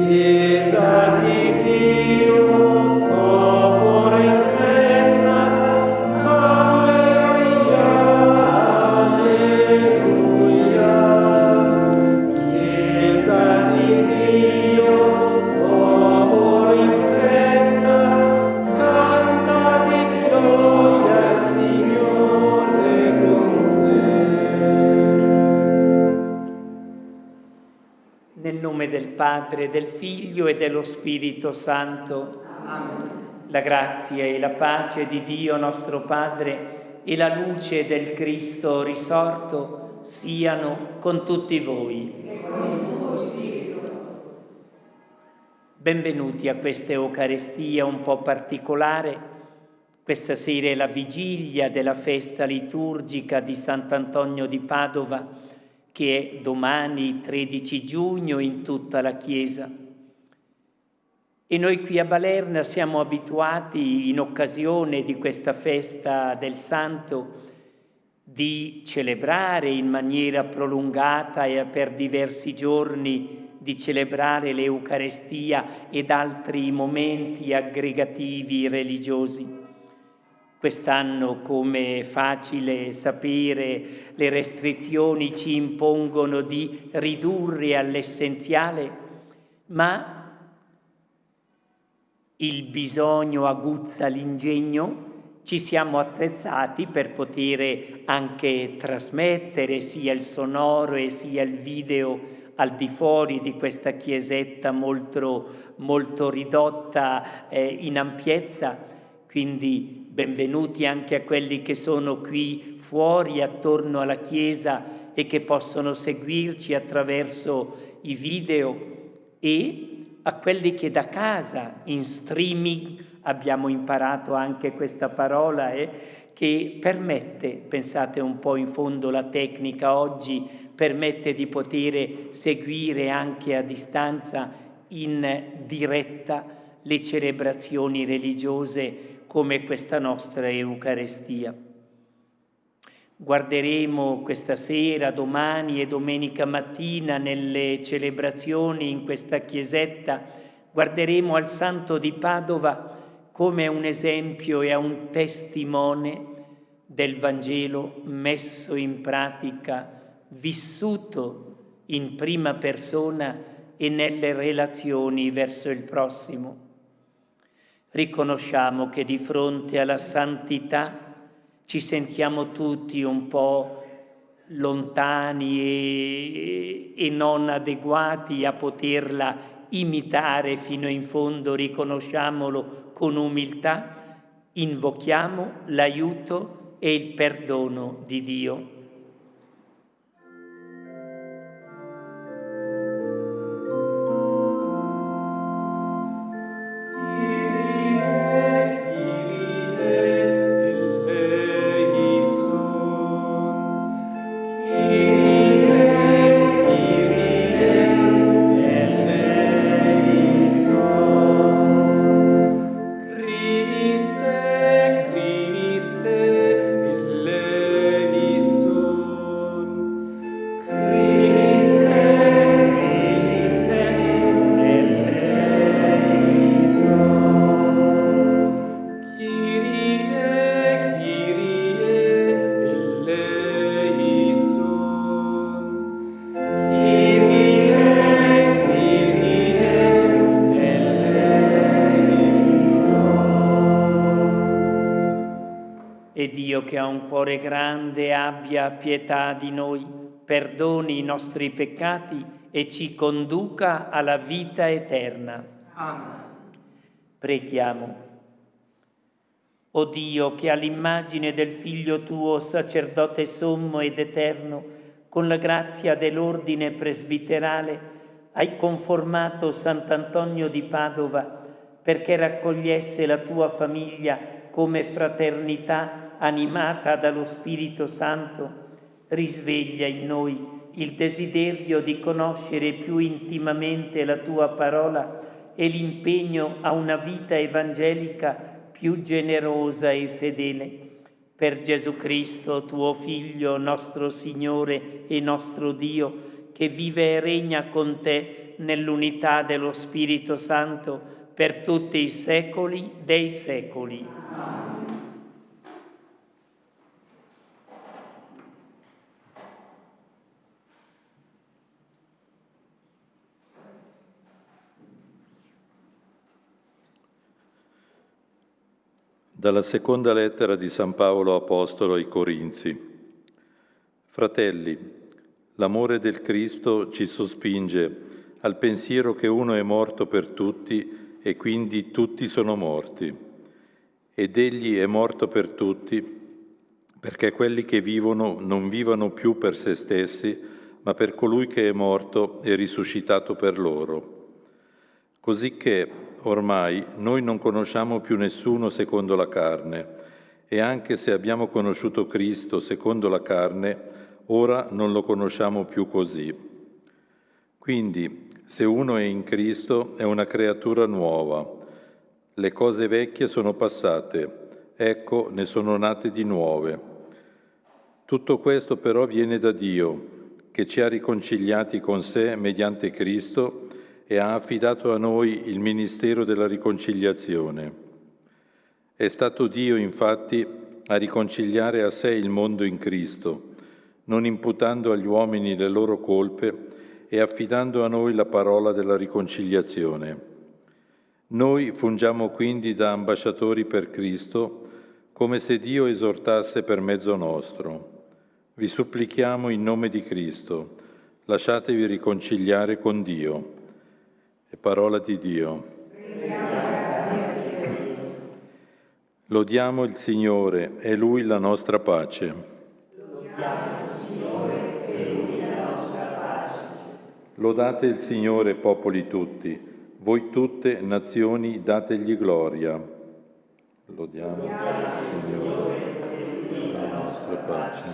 Chiesa di Dio, popolo in festa, alleluia, alleluia. Chiesa di Dio, popolo in festa, canta di gioia il Signore con te. Nel nome del Padre, del Figlio e dello Spirito Santo. Amen. La grazia e la pace di Dio nostro Padre e la luce del Cristo risorto siano con tutti voi. E con il tuo spirito. Benvenuti a questa Eucaristia un po' particolare. Questa sera è la vigilia della festa liturgica di Sant'Antonio di Padova, che è domani 13 giugno in tutta la Chiesa. E noi qui a Balerna siamo abituati, in occasione di questa festa del Santo, di celebrare in maniera prolungata e per diversi giorni, di celebrare l'Eucarestia ed altri momenti aggregativi religiosi. Quest'anno, come è facile sapere, le restrizioni ci impongono di ridurre all'essenziale, ma il bisogno aguzza l'ingegno. Ci siamo attrezzati per poter anche trasmettere sia il sonoro e sia il video al di fuori di questa chiesetta molto ridotta in ampiezza. Quindi benvenuti anche a quelli che sono qui fuori attorno alla chiesa e che possono seguirci attraverso i video, e a quelli che da casa in streaming, abbiamo imparato anche questa parola, che permette, pensate un po' in fondo la tecnica oggi, permette di poter seguire anche a distanza in diretta le celebrazioni religiose come questa nostra Eucaristia. Guarderemo questa sera, domani e domenica mattina nelle celebrazioni in questa chiesetta, guarderemo al Santo di Padova come un esempio e a un testimone del Vangelo messo in pratica, vissuto in prima persona e nelle relazioni verso il prossimo. Riconosciamo che di fronte alla santità ci sentiamo tutti un po' lontani e non adeguati a poterla imitare fino in fondo, riconosciamolo con umiltà, invochiamo l'aiuto e il perdono di Dio. E Dio, che ha un cuore grande, abbia pietà di noi, perdoni i nostri peccati e ci conduca alla vita eterna. Amen. Preghiamo. O Dio, che all'immagine del Figlio tuo, sacerdote sommo ed eterno, con la grazia dell'ordine presbiterale, hai conformato Sant'Antonio di Padova perché raccogliesse la tua famiglia come fraternità animata dallo Spirito Santo, risveglia in noi il desiderio di conoscere più intimamente la tua parola e l'impegno a una vita evangelica più generosa e fedele. Per Gesù Cristo, tuo Figlio, nostro Signore e nostro Dio, che vive e regna con te nell'unità dello Spirito Santo, per tutti i secoli dei secoli. Dalla seconda lettera di San Paolo Apostolo ai Corinzi. Fratelli, l'amore del Cristo ci sospinge al pensiero che uno è morto per tutti e quindi tutti sono morti. Ed egli è morto per tutti perché quelli che vivono non vivano più per se stessi, ma per colui che è morto e risuscitato per loro. Cosicché ormai noi non conosciamo più nessuno secondo la carne, e anche se abbiamo conosciuto Cristo secondo la carne, ora non lo conosciamo più così. Quindi, se uno è in Cristo, è una creatura nuova. Le cose vecchie sono passate, ecco, ne sono nate di nuove. Tutto questo però viene da Dio, che ci ha riconciliati con sé mediante Cristo e ha affidato a noi il ministero della riconciliazione. È stato Dio, infatti, a riconciliare a sé il mondo in Cristo, non imputando agli uomini le loro colpe e affidando a noi la parola della riconciliazione. Noi fungiamo quindi da ambasciatori per Cristo, come se Dio esortasse per mezzo nostro. Vi supplichiamo in nome di Cristo, lasciatevi riconciliare con Dio. È parola di Dio. Lodiamo il Signore, è Lui la nostra pace. Lodate il Signore, popoli tutti, voi tutte, nazioni, dategli gloria. Lodiamo il Signore, la nostra pace.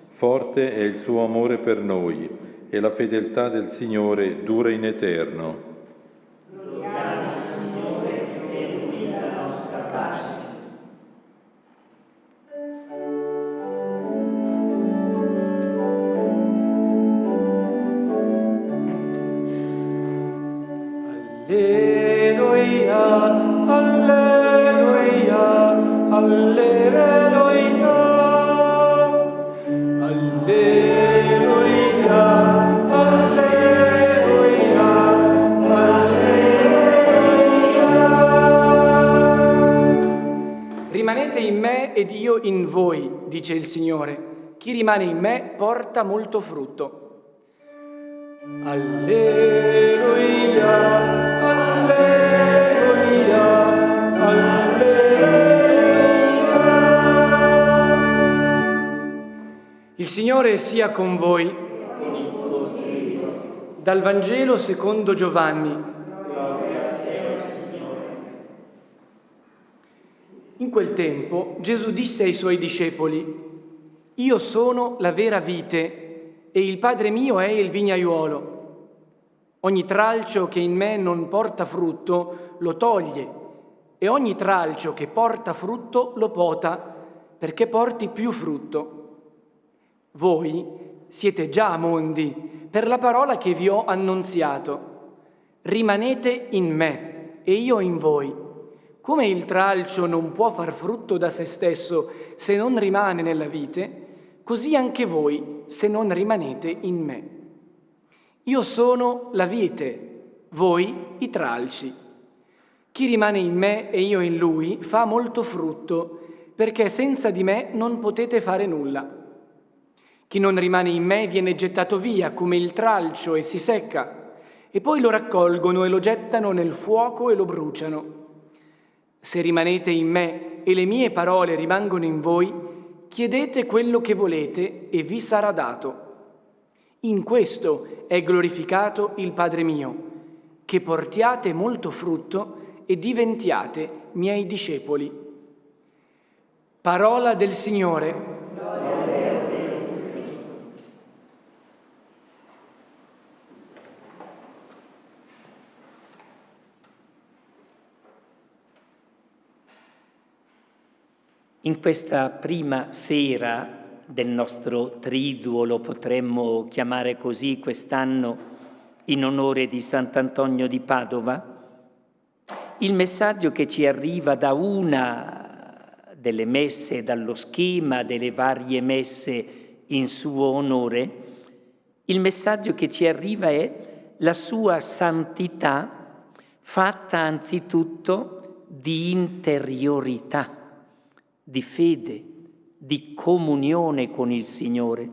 Forte è il suo amore per noi, e la fedeltà del Signore dura in eterno. Alleluia, alleluia, alleluia. Alleluia, alleluia, alleluia. Rimanete in me ed io in voi, dice il Signore. Chi rimane in me porta molto frutto. Alleluia, alleluia, alleluia. Il Signore sia con voi. Dal Vangelo secondo Giovanni. In quel tempo Gesù disse ai suoi discepoli: Io sono la vera vite e il Padre mio è il vignaiuolo. Ogni tralcio che in me non porta frutto lo toglie, e ogni tralcio che porta frutto lo pota, perché porti più frutto. Voi siete già mondi per la parola che vi ho annunziato. Rimanete in me e io in voi. Come il tralcio non può far frutto da se stesso se non rimane nella vite, così anche voi se non rimanete in me. Io sono la vite, voi i tralci. Chi rimane in me e io in lui fa molto frutto, perché senza di me non potete fare nulla. Chi non rimane in me viene gettato via come il tralcio e si secca, e poi lo raccolgono e lo gettano nel fuoco e lo bruciano. Se rimanete in me e le mie parole rimangono in voi, chiedete quello che volete e vi sarà dato. In questo è glorificato il Padre mio, che portiate molto frutto e diventiate miei discepoli. Parola del Signore. In questa prima sera del nostro triduo, lo potremmo chiamare così quest'anno, in onore di Sant'Antonio di Padova, il messaggio che ci arriva da una delle messe, dallo schema delle varie messe in suo onore, il messaggio che ci arriva è la sua santità fatta anzitutto di interiorità, di fede, di comunione con il Signore.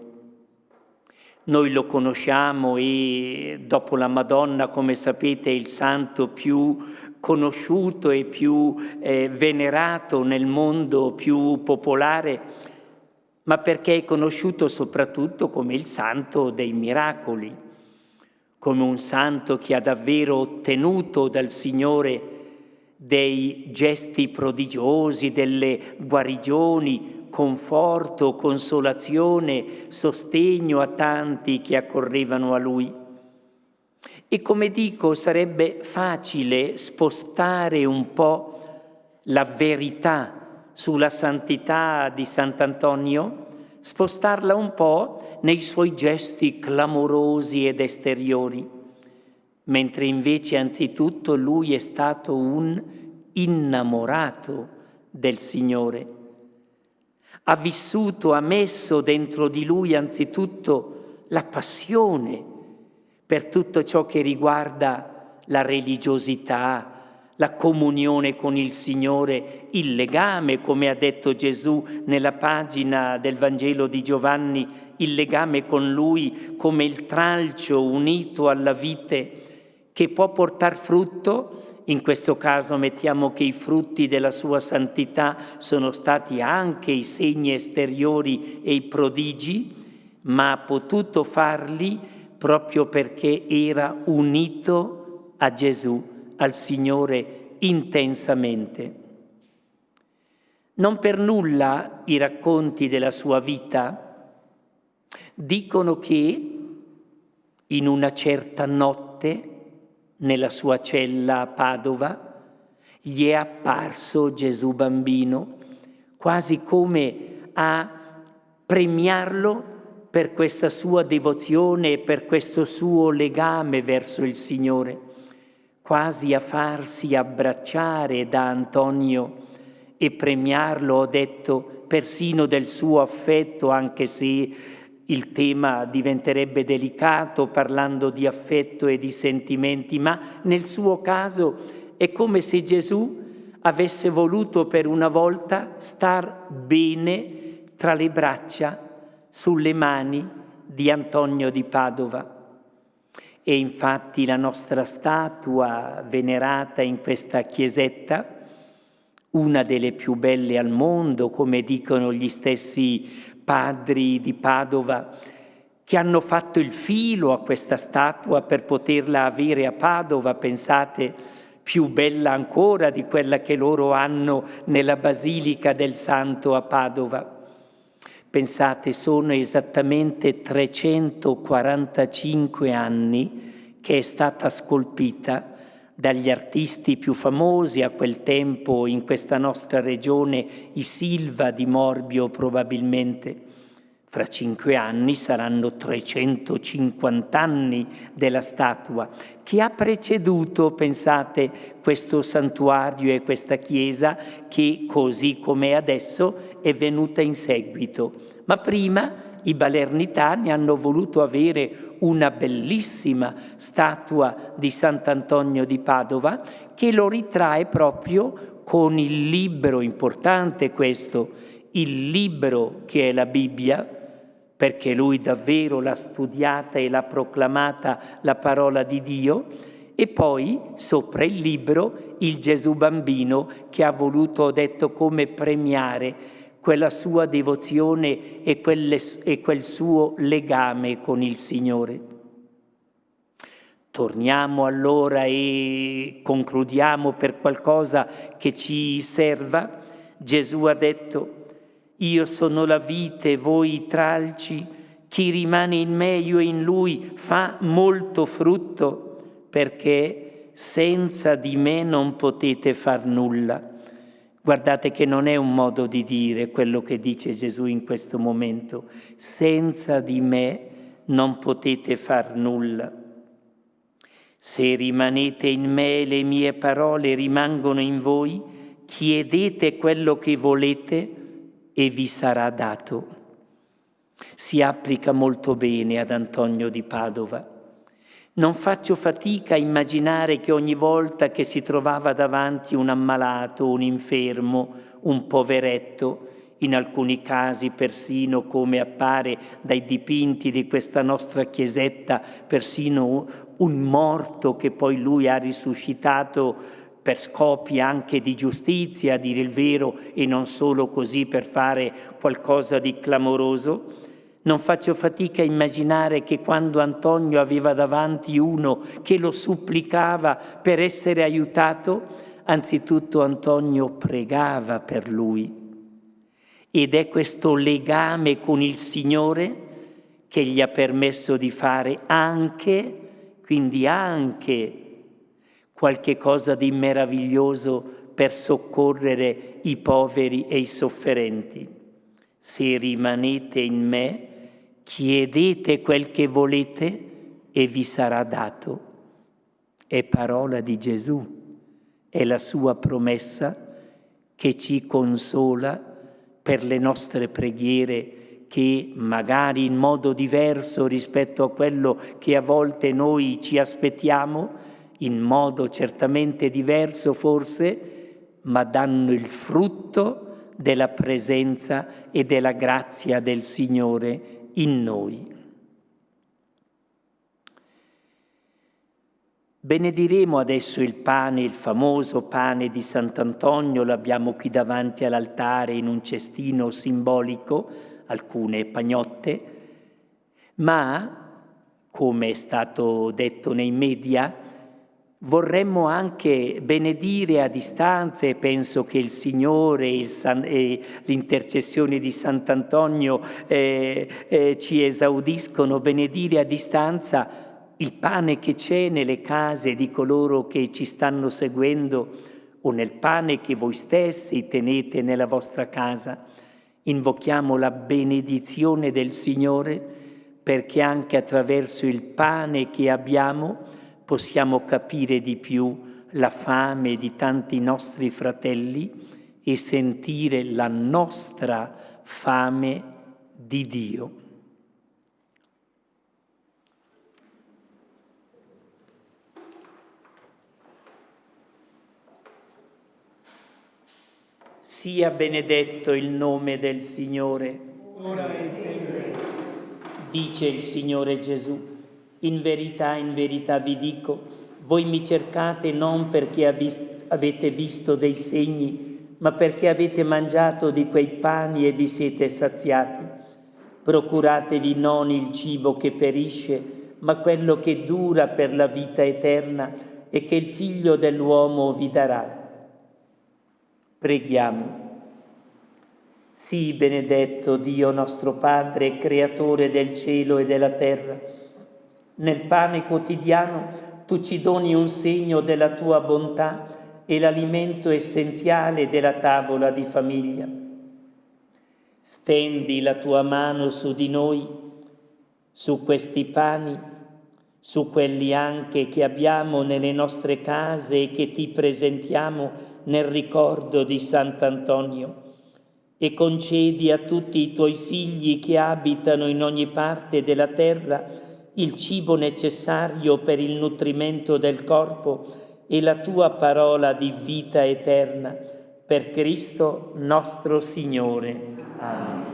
Noi lo conosciamo e dopo la Madonna, come sapete, è il santo più conosciuto e più venerato nel mondo, più popolare, ma perché è conosciuto soprattutto come il santo dei miracoli, come un santo che ha davvero ottenuto dal Signore dei gesti prodigiosi, delle guarigioni, conforto, consolazione, sostegno a tanti che accorrevano a Lui. E come dico, sarebbe facile spostare un po' la verità sulla santità di Sant'Antonio, spostarla un po' nei suoi gesti clamorosi ed esteriori, mentre invece anzitutto lui è stato un innamorato del Signore. Ha vissuto, ha messo dentro di lui anzitutto la passione per tutto ciò che riguarda la religiosità, la comunione con il Signore, il legame, come ha detto Gesù nella pagina del Vangelo di Giovanni, il legame con Lui come il tralcio unito alla vite che può portar frutto. In questo caso mettiamo che i frutti della sua santità sono stati anche i segni esteriori e i prodigi, ma ha potuto farli proprio perché era unito a Gesù, al Signore intensamente. Non per nulla i racconti della sua vita dicono che in una certa notte nella sua cella a Padova gli è apparso Gesù bambino, quasi come a premiarlo per questa sua devozione e per questo suo legame verso il Signore, quasi a farsi abbracciare da Antonio e premiarlo, ho detto, persino del suo affetto, anche se il tema diventerebbe delicato parlando di affetto e di sentimenti, ma nel suo caso è come se Gesù avesse voluto per una volta star bene tra le braccia, sulle mani di Antonio di Padova. E infatti la nostra statua venerata in questa chiesetta, una delle più belle al mondo, come dicono gli stessi padri di Padova, che hanno fatto il filo a questa statua per poterla avere a Padova, pensate, più bella ancora di quella che loro hanno nella Basilica del Santo a Padova. Pensate, sono esattamente 345 anni che è stata scolpita dagli artisti più famosi a quel tempo in questa nostra regione, i Silva di Morbio probabilmente. Fra 5 anni saranno 350 anni della statua che ha preceduto, pensate, questo santuario e questa chiesa che così come adesso è venuta in seguito. Ma prima i balernitani hanno voluto avere una bellissima statua di Sant'Antonio di Padova che lo ritrae proprio con il libro importante questo, il libro che è la Bibbia, perché lui davvero l'ha studiata e l'ha proclamata la parola di Dio, e poi sopra il libro il Gesù bambino che ha voluto, ho detto, come premiare quella sua devozione e quel suo legame con il Signore. Torniamo allora e concludiamo per qualcosa che ci serva. Gesù ha detto: io sono la vite, voi i tralci, chi rimane in me, io in lui, fa molto frutto, perché senza di me non potete far nulla. Guardate che non è un modo di dire quello che dice Gesù in questo momento. Senza di me non potete far nulla. Se rimanete in me e le mie parole rimangono in voi, chiedete quello che volete e vi sarà dato. Si applica molto bene ad Antonio di Padova. Non faccio fatica a immaginare che ogni volta che si trovava davanti un ammalato, un infermo, un poveretto, in alcuni casi persino, come appare dai dipinti di questa nostra chiesetta, persino un morto che poi lui ha risuscitato per scopi anche di giustizia, a dire il vero, e non solo così per fare qualcosa di clamoroso. Non faccio fatica a immaginare che quando Antonio aveva davanti uno che lo supplicava per essere aiutato, anzitutto Antonio pregava per lui. Ed è questo legame con il Signore che gli ha permesso di fare anche qualche cosa di meraviglioso per soccorrere i poveri e i sofferenti. Se rimanete in me, chiedete quel che volete e vi sarà dato. È parola di Gesù, è la sua promessa che ci consola per le nostre preghiere, che magari in modo diverso rispetto a quello che a volte noi ci aspettiamo, in modo certamente diverso forse, ma danno il frutto della presenza e della grazia del Signore in noi. Benediremo adesso il pane, il famoso pane di Sant'Antonio, lo abbiamo qui davanti all'altare in un cestino simbolico, alcune pagnotte, ma, come è stato detto nei media, vorremmo anche benedire a distanza, e penso che il Signore e l'intercessione di Sant'Antonio ci esaudiscono, benedire a distanza il pane che c'è nelle case di coloro che ci stanno seguendo o nel pane che voi stessi tenete nella vostra casa. Invochiamo la benedizione del Signore perché anche attraverso il pane che abbiamo possiamo capire di più la fame di tanti nostri fratelli e sentire la nostra fame di Dio. Sia benedetto il nome del Signore. Ora e sempre. Dice il Signore Gesù: in verità vi dico, voi mi cercate non perché avete visto dei segni, ma perché avete mangiato di quei pani e vi siete saziati. Procuratevi non il cibo che perisce, ma quello che dura per la vita eterna e che il Figlio dell'uomo vi darà. Preghiamo. Sii benedetto Dio nostro Padre, creatore del cielo e della terra. Nel pane quotidiano tu ci doni un segno della tua bontà e l'alimento essenziale della tavola di famiglia. Stendi la tua mano su di noi, su questi pani, su quelli anche che abbiamo nelle nostre case e che ti presentiamo nel ricordo di Sant'Antonio, e concedi a tutti i tuoi figli che abitano in ogni parte della terra il cibo necessario per il nutrimento del corpo e la tua parola di vita eterna. Per Cristo nostro Signore. Amen.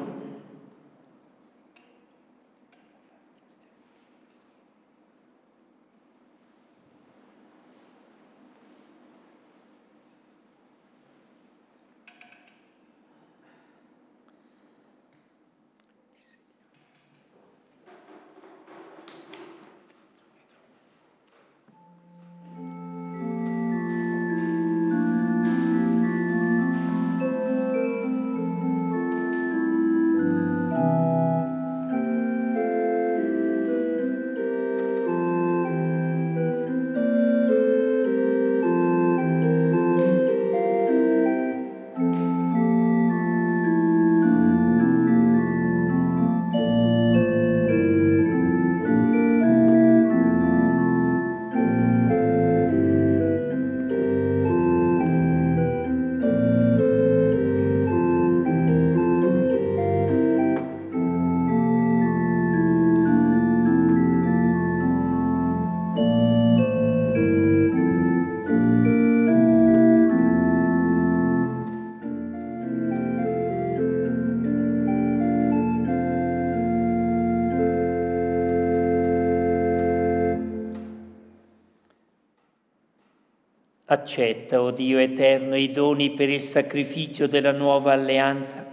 Accetta, o Dio eterno, i doni per il sacrificio della nuova alleanza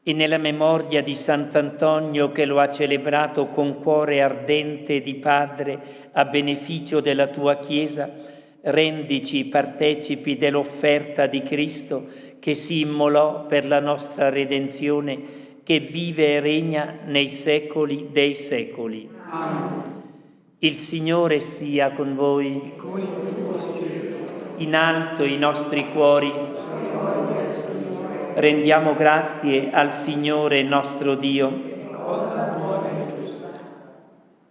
e nella memoria di Sant'Antonio che lo ha celebrato con cuore ardente di Padre a beneficio della tua Chiesa, rendici partecipi dell'offerta di Cristo che si immolò per la nostra redenzione, che vive e regna nei secoli dei secoli. Amen. Il Signore sia con voi. In alto i nostri cuori. Rendiamo grazie al Signore nostro Dio.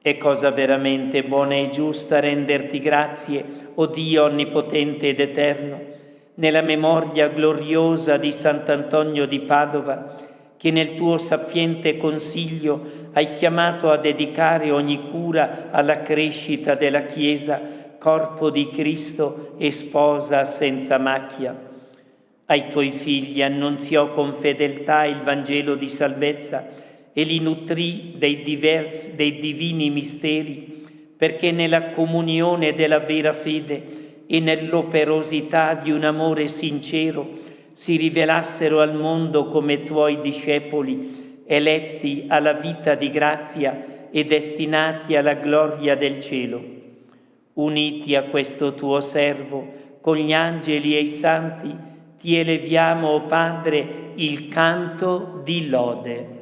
È cosa veramente buona e giusta renderti grazie, o Dio onnipotente ed eterno, nella memoria gloriosa di Sant'Antonio di Padova, che nel tuo sapiente consiglio hai chiamato a dedicare ogni cura alla crescita della Chiesa, corpo di Cristo e sposa senza macchia. Ai tuoi figli annunziò con fedeltà il Vangelo di salvezza e li nutrì dei divini misteri, perché nella comunione della vera fede e nell'operosità di un amore sincero si rivelassero al mondo come tuoi discepoli, eletti alla vita di grazia e destinati alla gloria del cielo. Uniti a questo tuo servo, con gli angeli e i santi, ti eleviamo, o Padre, il canto di lode.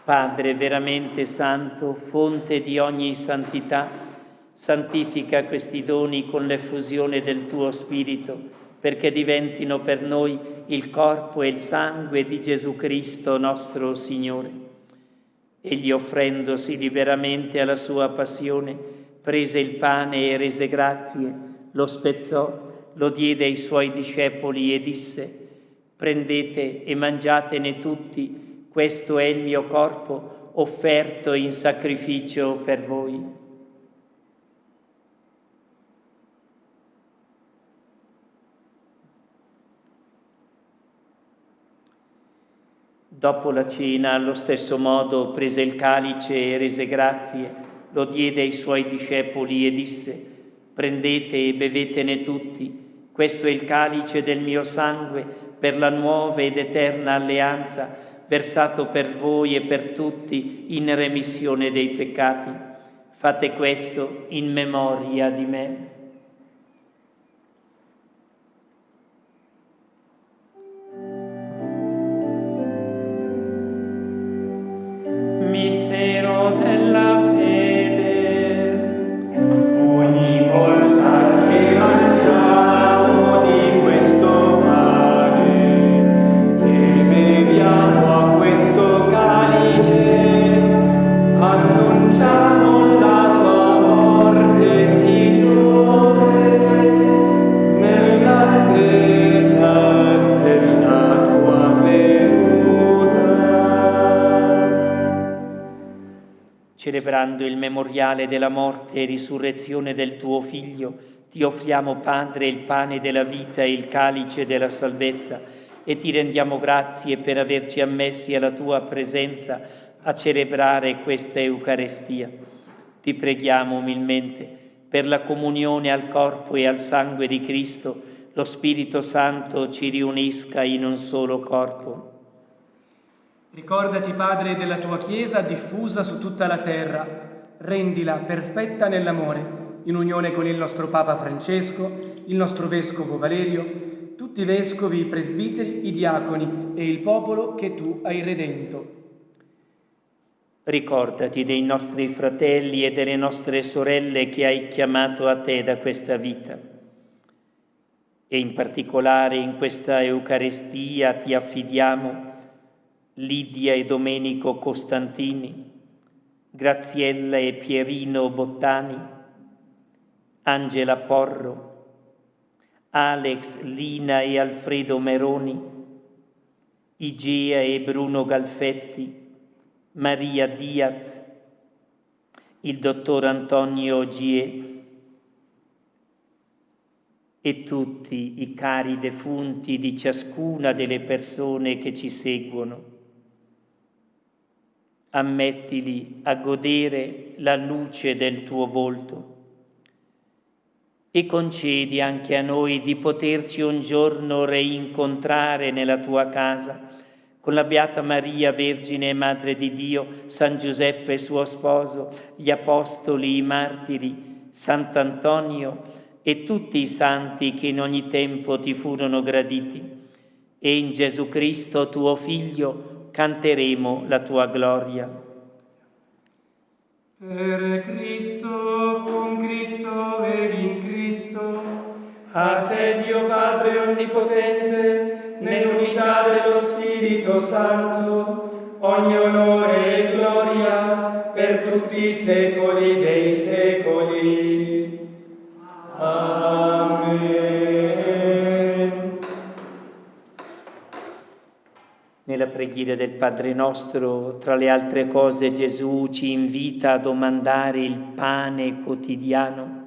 Padre veramente santo, fonte di ogni santità, santifica questi doni con l'effusione del tuo Spirito, perché diventino per noi il corpo e il sangue di Gesù Cristo nostro Signore. Egli, offrendosi liberamente alla sua passione, prese il pane e rese grazie, lo spezzò, lo diede ai suoi discepoli e disse: «Prendete e mangiatene tutti, questo è il mio corpo offerto in sacrificio per voi». Dopo la cena, allo stesso modo, prese il calice e rese grazie, lo diede ai suoi discepoli e disse: «Prendete e bevetene tutti, questo è il calice del mio sangue per la nuova ed eterna alleanza, versato per voi e per tutti in remissione dei peccati. Fate questo in memoria di me». Mistero della fede. Ogni volta che mangiamo di questo pane e beviamo a questo calice, annunciamo la tua morte, Signore, nell'attesa della tua venuta. Celebrando il memoriale della morte e risurrezione del tuo Figlio, ti offriamo, Padre, il pane della vita e il calice della salvezza, e ti rendiamo grazie per averci ammessi alla tua presenza a celebrare questa Eucaristia. Ti preghiamo umilmente per la comunione al corpo e al sangue di Cristo, lo Spirito Santo ci riunisca in un solo corpo. Ricordati, Padre, della tua Chiesa diffusa su tutta la terra. Rendila perfetta nell'amore, in unione con il nostro Papa Francesco, il nostro Vescovo Valerio, tutti i Vescovi, i Presbiteri, i Diaconi e il popolo che tu hai redento. Ricordati dei nostri fratelli e delle nostre sorelle che hai chiamato a te da questa vita. E in particolare in questa Eucaristia ti affidiamo Lidia e Domenico Costantini, Graziella e Pierino Bottani, Angela Porro, Alex, Lina e Alfredo Meroni, Igea e Bruno Galfetti, Maria Diaz, il dottor Antonio Gie e tutti i cari defunti di ciascuna delle persone che ci seguono. Ammettili a godere la luce del tuo volto e concedi anche a noi di poterci un giorno reincontrare nella tua casa con la Beata Maria, Vergine e Madre di Dio, San Giuseppe suo sposo, gli Apostoli, i Martiri, Sant'Antonio e tutti i santi che in ogni tempo ti furono graditi. E in Gesù Cristo, tuo Figlio, canteremo la tua gloria. Per Cristo, con Cristo ed in Cristo, a te Dio Padre Onnipotente, nell'unità dello Spirito Santo, ogni onore e gloria per tutti i secoli dei secoli. Amen. Nella preghiera del Padre nostro, tra le altre cose, Gesù ci invita a domandare il pane quotidiano.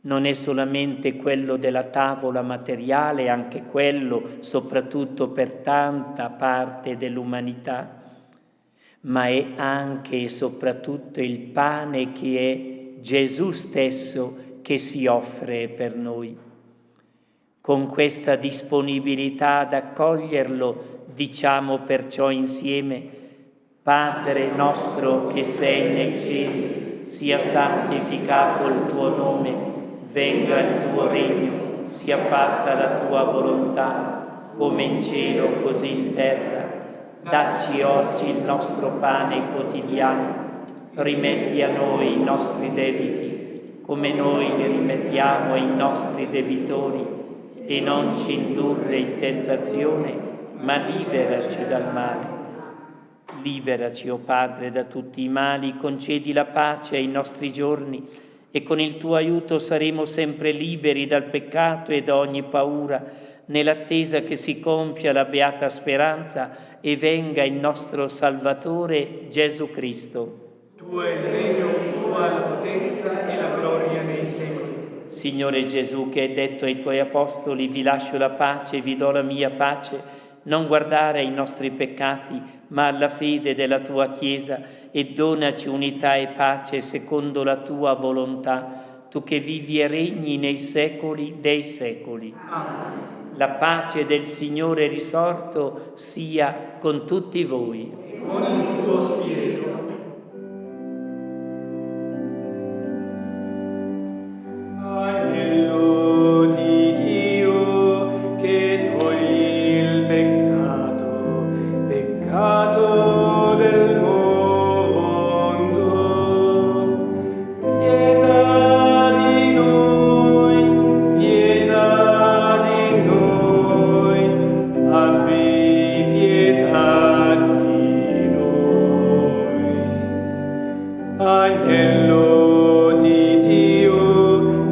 Non è solamente quello della tavola materiale, anche quello, soprattutto per tanta parte dell'umanità, ma è anche e soprattutto il pane che è Gesù stesso che si offre per noi. Con questa disponibilità ad accoglierlo, diciamo perciò insieme: Padre nostro che sei nei cieli, sia santificato il tuo nome, venga il tuo regno, sia fatta la tua volontà, come in cielo così in terra. Dacci oggi il nostro pane quotidiano, rimetti a noi i nostri debiti, come noi li rimettiamo ai nostri debitori, e non ci indurre in tentazione, ma liberaci dal male. Liberaci, o Padre, da tutti i mali, concedi la pace ai nostri giorni e con il tuo aiuto saremo sempre liberi dal peccato e da ogni paura, nell'attesa che si compia la beata speranza e venga il nostro Salvatore Gesù Cristo. Tuo è il regno, tua la potenza e la gloria nei secoli. Signore Gesù, che hai detto ai tuoi apostoli: vi lascio la pace, vi do la mia pace, non guardare ai nostri peccati, ma alla fede della tua Chiesa, e donaci unità e pace secondo la tua volontà, tu che vivi e regni nei secoli dei secoli. Amen. La pace del Signore risorto sia con tutti voi. E con il tuo spirito. Agnello di Dio che togli il peccato, peccato del mondo, pietà di noi, pietà di noi, abbi pietà di noi. Agnello di Dio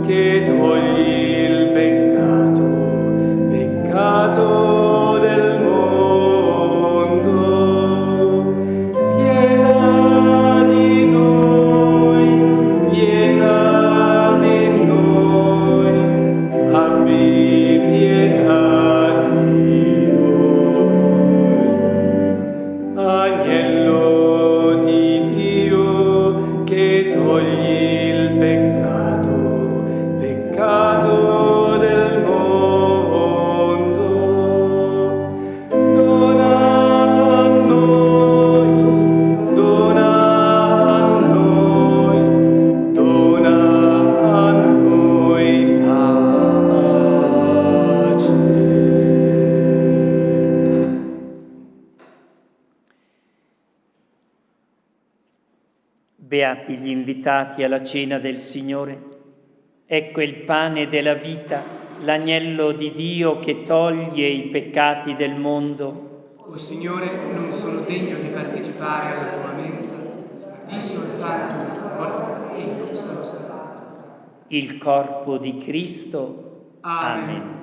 che togli il peccato, peccato del mondo, pietà di noi, pietà di noi, abbi pietà di noi. Agnello di Dio che Beati gli invitati alla cena del Signore. Ecco il pane della vita, l'agnello di Dio che toglie i peccati del mondo. O Signore, non sono degno di partecipare alla tua mensa, ma di soltanto una parola e io sarò salvato. Il corpo di Cristo. Amen.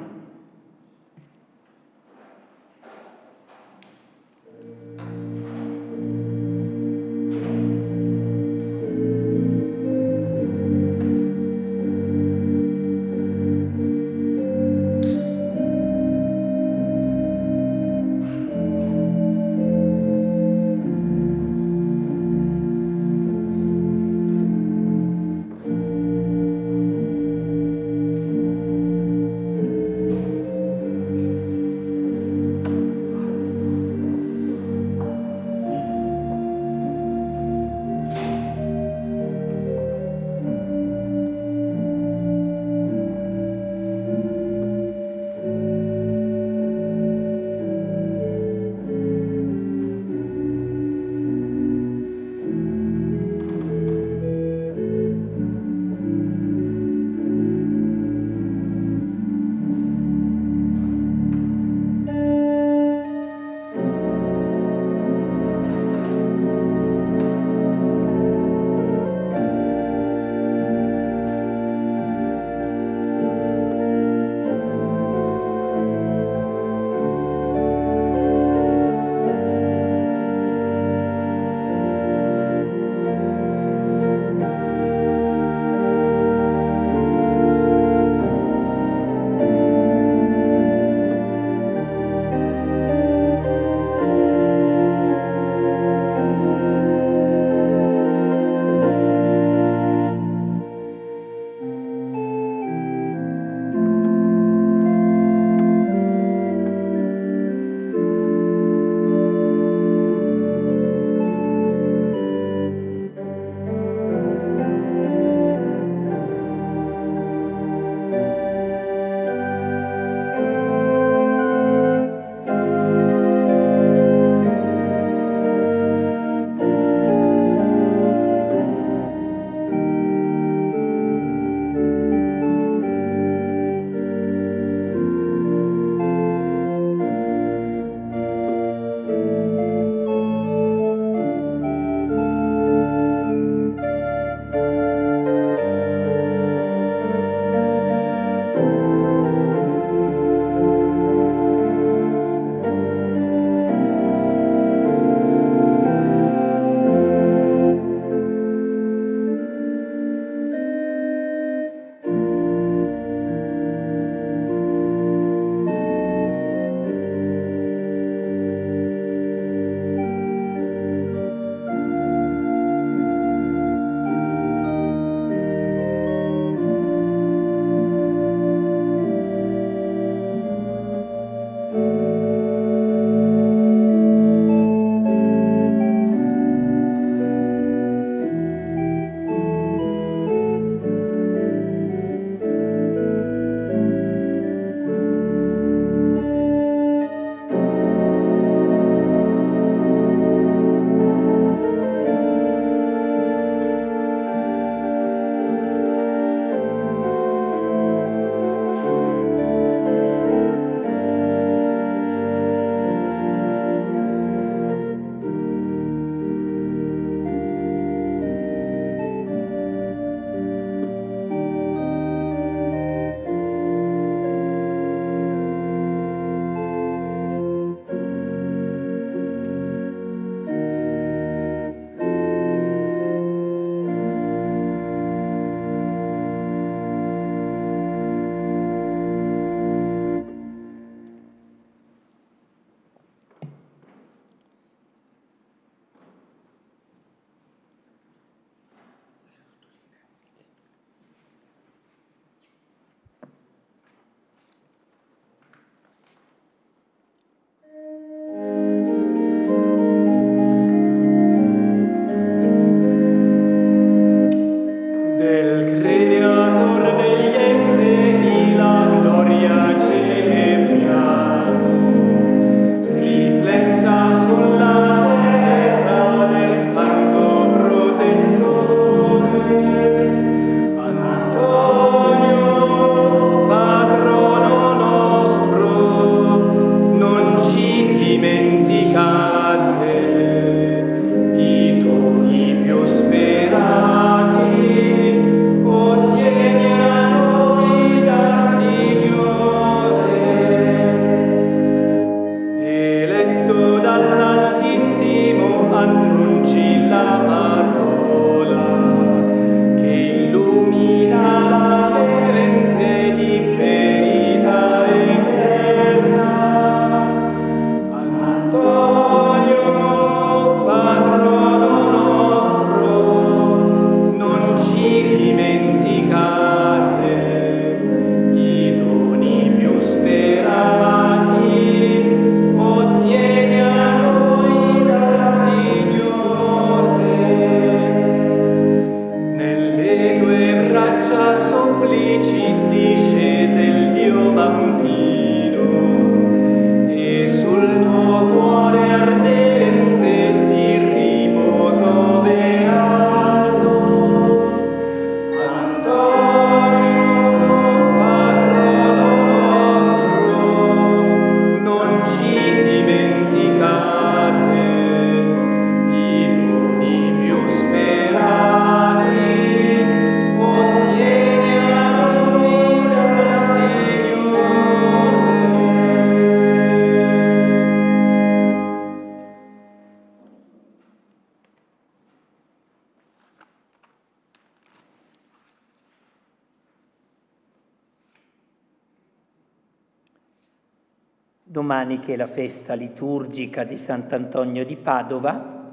Domani, che è la festa liturgica di Sant'Antonio di Padova,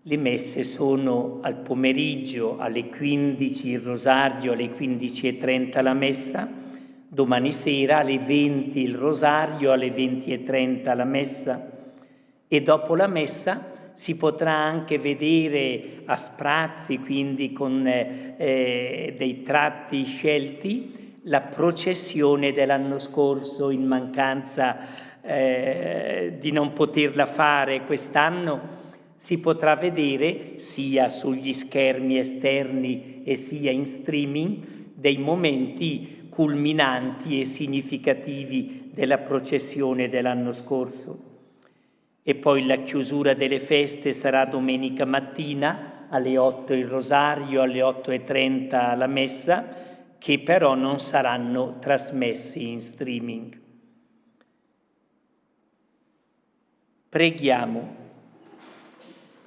le messe sono al pomeriggio alle 15 il rosario, alle 15:30 la messa, domani sera alle 20 il rosario, alle 20:30 la messa, e dopo la messa si potrà anche vedere a sprazzi, quindi con dei tratti scelti, la processione dell'anno scorso. In mancanza di non poterla fare quest'anno, si potrà vedere sia sugli schermi esterni e sia in streaming dei momenti culminanti e significativi della processione dell'anno scorso. E poi la chiusura delle feste sarà domenica mattina, alle 8 il rosario, alle 8:30 la messa, che però non saranno trasmessi in streaming. Preghiamo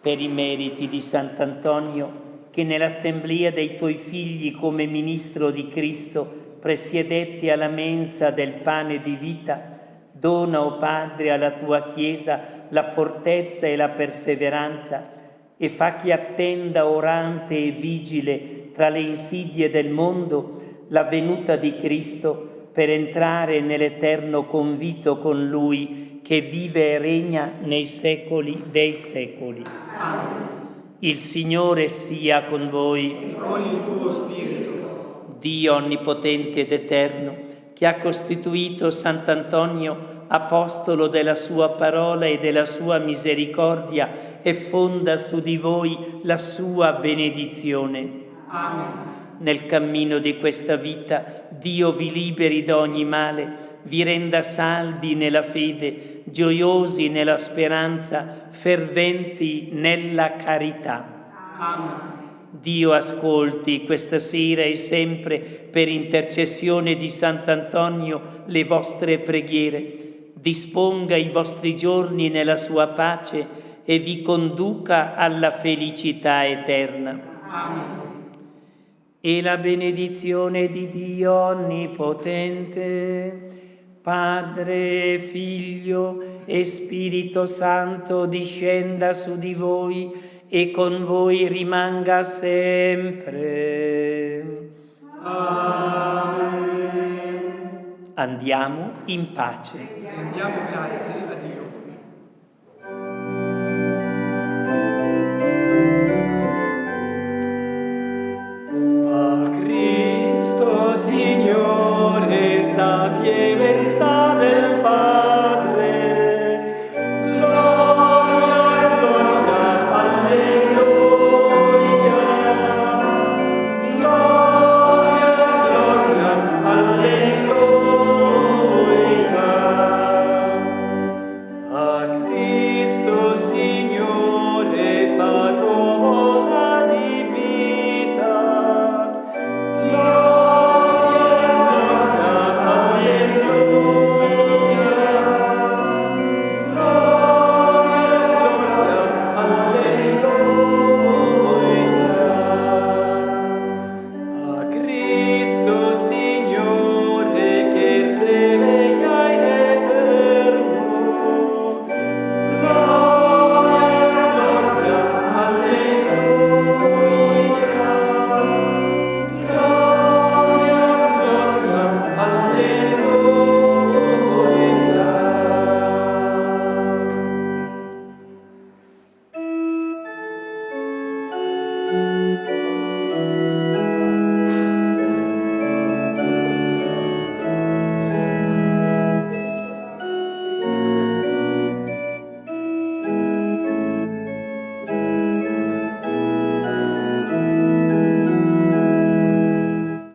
per i meriti di Sant'Antonio, che nell'assemblea dei tuoi figli come ministro di Cristo presiedetti alla mensa del pane di vita. Dona, o Padre, alla tua Chiesa la fortezza e la perseveranza, e fa che attenda orante e vigile tra le insidie del mondo la venuta di Cristo, per entrare nell'eterno convito con Lui, che vive e regna nei secoli dei secoli. Amen. Il Signore sia con voi. E con il tuo spirito. Dio onnipotente ed eterno, che ha costituito Sant'Antonio apostolo della sua parola e della sua misericordia, e fonda su di voi la sua benedizione. Amen. Nel cammino di questa vita Dio vi liberi da ogni male, vi renda saldi nella fede, gioiosi nella speranza, ferventi nella carità. Amen. Dio ascolti questa sera e sempre, per intercessione di Sant'Antonio, le vostre preghiere. Disponga i vostri giorni nella sua pace e vi conduca alla felicità eterna. Amen. E la benedizione di Dio Onnipotente, Padre, Figlio e Spirito Santo, discenda su di voi e con voi rimanga sempre. Amen. Andiamo in pace. Rendiamo grazie a